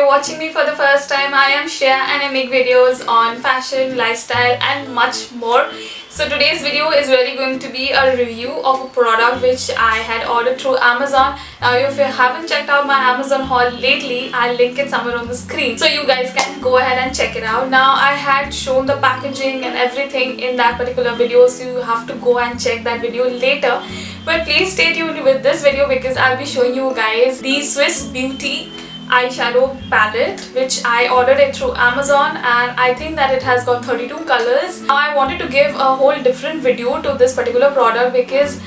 you're watching me for the first time, I am Shreya and I make videos on fashion, lifestyle and much more. So today's video is really going to be a review of a product which I had ordered through Amazon. Now if you haven't checked out my Amazon haul lately, I'll link it somewhere on the screen, so you guys can go ahead and check it out. Now I had shown the packaging and everything in that particular video, so you have to go and check that video later. But please stay tuned with this video because I'll be showing you guys the Swiss Beauty eyeshadow palette which I ordered it through Amazon, and I think that it has got 32 colors. Now I wanted to give a whole different video to this particular product because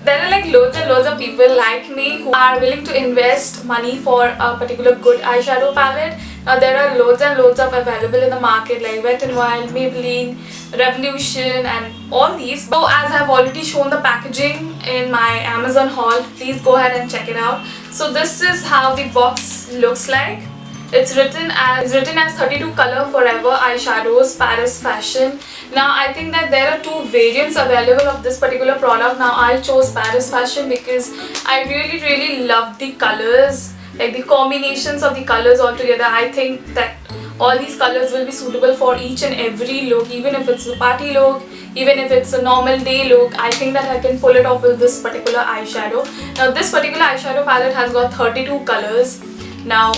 there are like loads and loads of people like me who are willing to invest money for a particular good eyeshadow palette. Now there are loads and loads of available in the market like Wet n Wild, Maybelline, Revolution and all these. So as I've already shown the packaging in my Amazon haul, please go ahead and check it out. So this is how the box looks like. It's written as 32 color forever eyeshadows, Paris fashion. Now I think that there are two variants available of this particular product. Now I chose Paris fashion because I really love the colors, like the combinations of the colors all together. I think that all these colors will be suitable for each and every look, even if it's a party look, even if it's a normal day look. I think that I can pull it off with this particular eyeshadow. Now this particular eyeshadow palette has got 32 colors. Now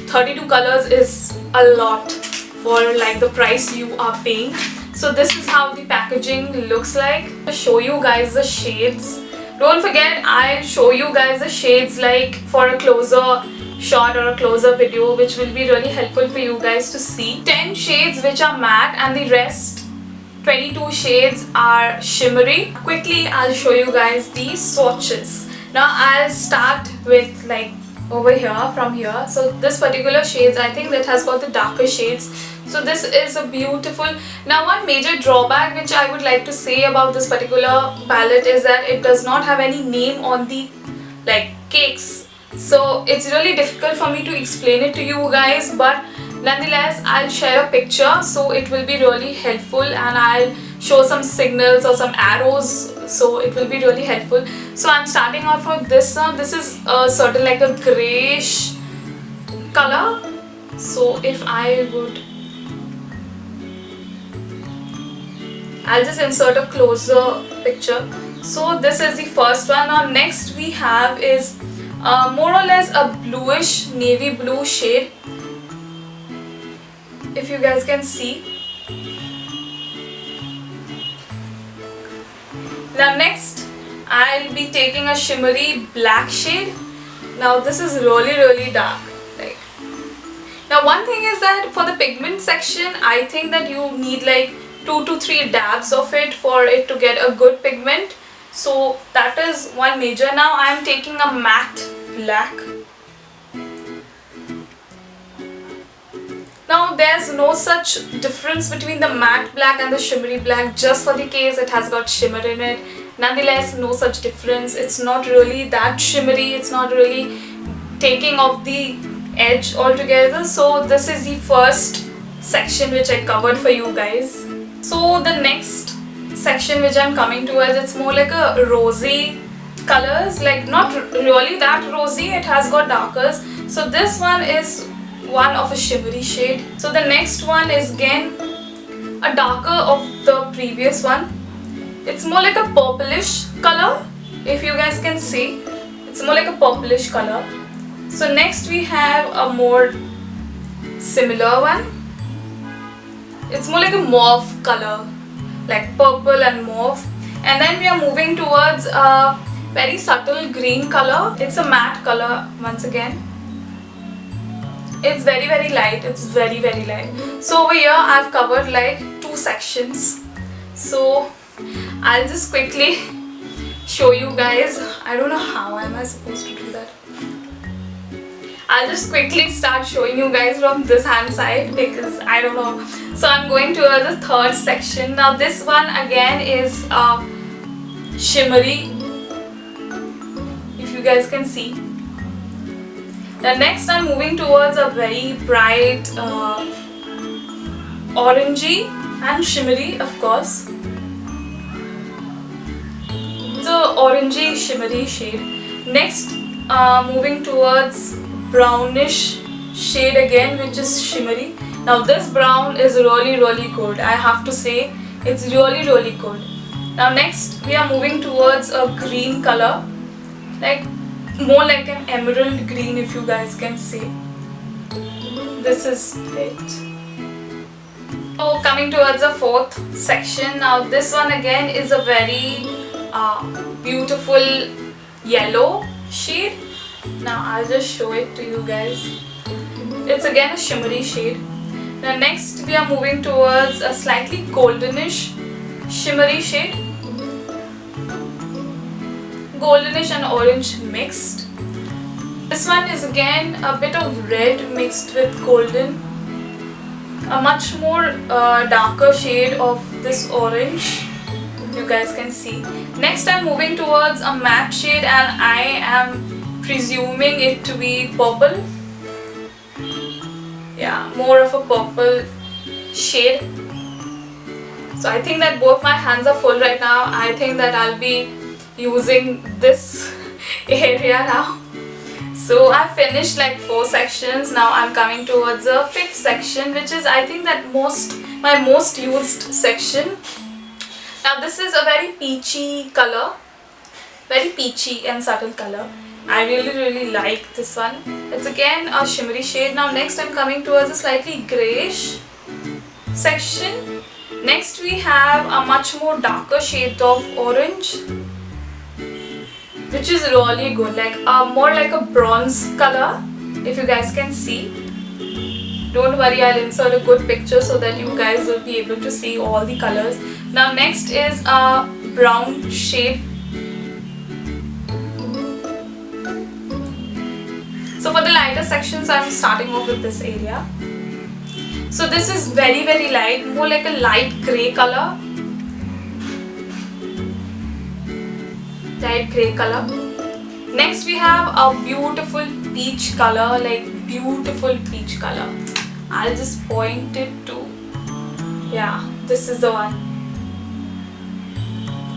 32 colors is a lot for like the price you are paying. So this is how the packaging looks like. I'll show you guys the shades. Don't forget, I'll show you guys the shades like for a closer shot or a closer video, which will be really helpful for you guys to see. 10 shades which are matte and the rest 22 shades are shimmery. Quickly I'll show you guys these swatches. Now I'll start with like over here, from here. So this particular shades, I think that has got the darker shades. So this is a beautiful. Now one major drawback which I would like to say about this particular palette is that it does not have any name on the like cakes. So it's really difficult for me to explain it to you guys, but nonetheless I'll share a picture so it will be really helpful, and I'll show some signals or some arrows, so it will be really helpful. So I'm starting off with this one. This is a certain like a grayish color. So if I would, I'll just insert a closer picture. So this is the first one. Now next we have is more or less a bluish navy blue shade, if you guys can see. Now next I'll be taking a shimmery black shade. Now this is really dark. Like, now one thing is that for the pigment section, I think that you need like 2 to 3 dabs of it for it to get a good pigment. So that is one major. Now I am taking a matte black. Now there's no such difference between the matte black and the shimmery black. Just for the case it has got shimmer in it. Nonetheless, no such difference. It's not really that shimmery. It's not really taking off the edge altogether. So this is the first section which I covered for you guys. So the next section which I'm coming towards, it's more like a rosy colors, like not really that rosy. It has got darkers. So this one is one of a shimmery shade. So the next one is again a darker of the previous one. It's more like a purplish color, if you guys can see. It's more like a purplish color. So next we have a more similar one. It's more like a mauve color, like purple and mauve. And then we are moving towards a very subtle green color. It's a matte color once again. It's very light. It's very light. So over here I've covered like 2 sections. So I'll just quickly show you guys. I don't know how am I supposed to do that. I'll just quickly start showing you guys from this hand side because I don't know. So I'm going towards the third section. Now this one again is shimmery, if you guys can see. The next I'm moving towards a very bright orangey and shimmery, of course. It's a orangey shimmery shade. Next moving towards brownish shade again, which is shimmery. Now this brown is really good. I have to say it's really good. Now next we are moving towards a green color, like more like an emerald green, if you guys can see. This is it. So coming towards the fourth section. Now this one again is a very beautiful yellow shade. Now I'll just show it to you guys. It's again a shimmery shade. Now next we are moving towards a slightly goldenish shimmery shade. Goldenish and orange mixed. This one is again a bit of red mixed with golden. A much more darker shade of this orange, you guys can see. Next I'm moving towards a matte shade, and I am presuming it to be purple. Yeah, more of a purple shade. So I think that both my hands are full right now. I think that I'll be using this area now. So I finished like 4 sections. Now I'm coming towards the 5th section, which is I think that my most used section. Now this is a very peachy color, very peachy and subtle color. I really like this one. It's again a shimmery shade. Now next I'm coming towards a slightly greyish section. Next we have a much more darker shade of orange, which is really good, like more like a bronze color, if you guys can see. Don't worry, I'll insert a good picture so that you guys will be able to see all the colors. Now next is a brown shade. So for the lighter sections, I'm starting off with this area. So this is very light, more like a light grey color. Light grey color. Next we have a beautiful peach color, like beautiful peach color. I'll just point it to, yeah, this is the one.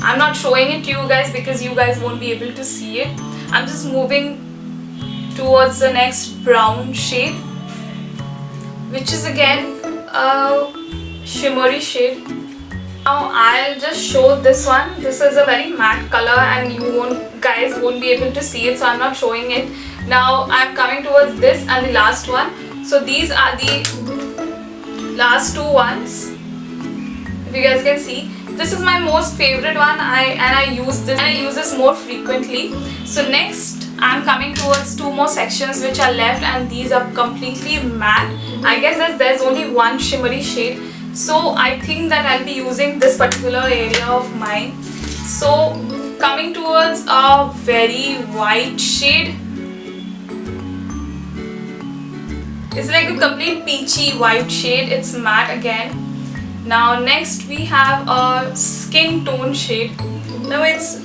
I'm not showing it to you guys because you guys won't be able to see it. I'm just moving towards the next brown shade, which is again a shimmery shade. Now I'll just show this one. This is a very matte color and you guys won't be able to see it, so I'm not showing it. Now I'm coming towards this and the last one. So these are the last 2 ones. If you guys can see, this is my most favorite one. I use this more frequently. So next I'm coming towards 2 more sections which are left, and these are completely matte. I guess that there's only one shimmery shade. So I think that I'll be using this particular area of mine. So coming towards a very white shade. It's like a complete peachy white shade. It's matte again. Now next we have a skin tone shade. Now it's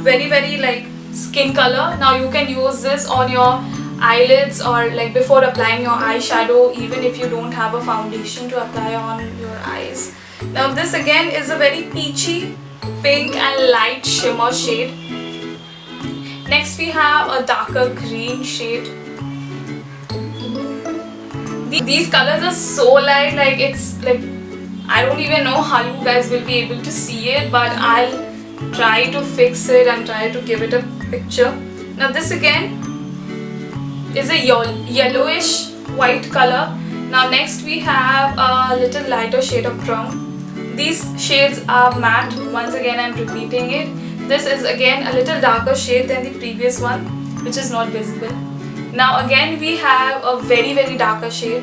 very like skin color. Now you can use this on your eyelids or like before applying your eyeshadow, even if you don't have a foundation to apply on your eyes. Now this again is a very peachy pink and light shimmer shade. Next we have a darker green shade. These colors are so light, like it's like I don't even know how you guys will be able to see it, but I'll try to fix it and try to give it a picture. Now this again is a yellowish white color. Now next we have a little lighter shade of brown. These shades are matte. Once again I'm repeating it. This is again a little darker shade than the previous one, which is not visible. Now again we have a very darker shade.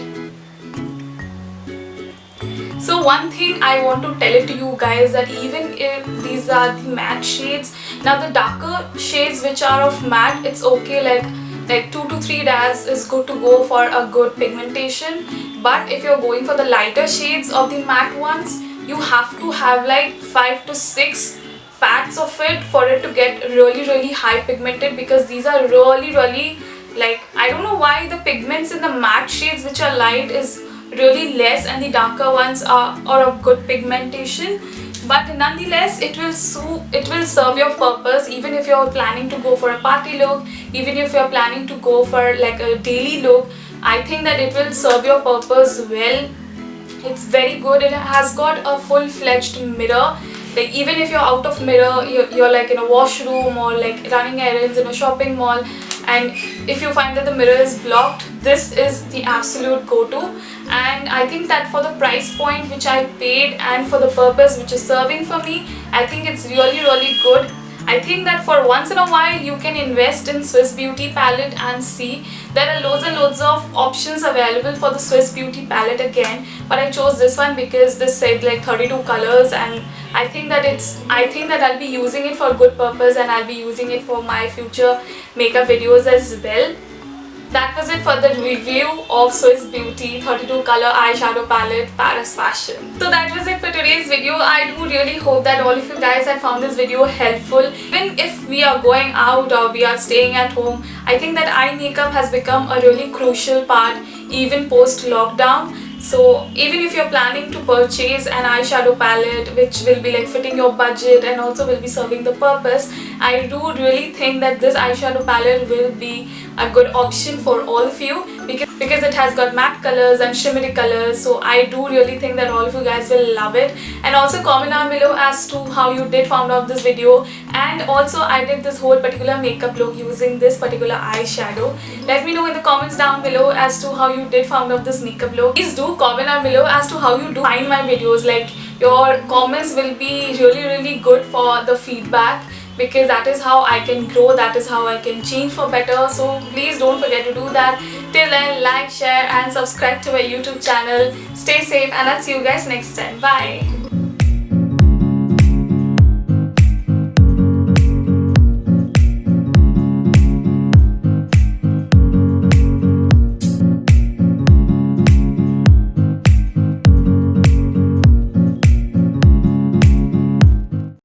So one thing I want to tell it to you guys, that even if these are the matte shades, now the darker shades which are of matte, it's okay, like 2 to 3 days is good to go for a good pigmentation. But if you're going for the lighter shades of the matte ones, you have to have like 5 to 6 packs of it for it to get really high pigmented, because these are really like, I don't know why the pigments in the matte shades which are light is really less and the darker ones are of good pigmentation. But nonetheless it will serve your purpose, even if you're planning to go for a party look, even if you're planning to go for like a daily look. I think that it will serve your purpose well. It's very good. It has got a full-fledged mirror. Like even if you're out of mirror, you're like in a washroom or like running errands in a shopping mall, and if you find that the mirror is blocked, this is the absolute go-to. And I think that for the price point which I paid and for the purpose which is serving for me, I think it's really good. I think that for once in a while you can invest in Swiss Beauty palette and see. There are loads and loads of options available for the Swiss Beauty palette again, but I chose this one because this said like 32 colors, and I think that I'll be using it for a good purpose, and I'll be using it for my future makeup videos as well. That was it for the review of Swiss Beauty 32 color eyeshadow palette Paris Fashion. So that was it for today's video. I do really hope that all of you guys have found this video helpful. Even if we are going out or we are staying at home, I think that eye makeup has become a really crucial part even post lockdown. So even if you're planning to purchase an eyeshadow palette which will be like fitting your budget and also will be serving the purpose, I do really think that this eyeshadow palette will be a good option for all of you because it has got matte colors and shimmery colors. So I do really think that all of you guys will love it. And also comment down below as to how you did found out this video, and also I did this whole particular makeup look using this particular eyeshadow. Let me know in the comments down below as to how you did found out this makeup look. Please do comment down below as to how you do find my videos. Like your comments will be really good for the feedback, because that is how I can grow, that is how I can change for better. So please don't forget to do that. Till then, like, share and subscribe to my YouTube channel. Stay safe, and I'll see you guys next time. Bye.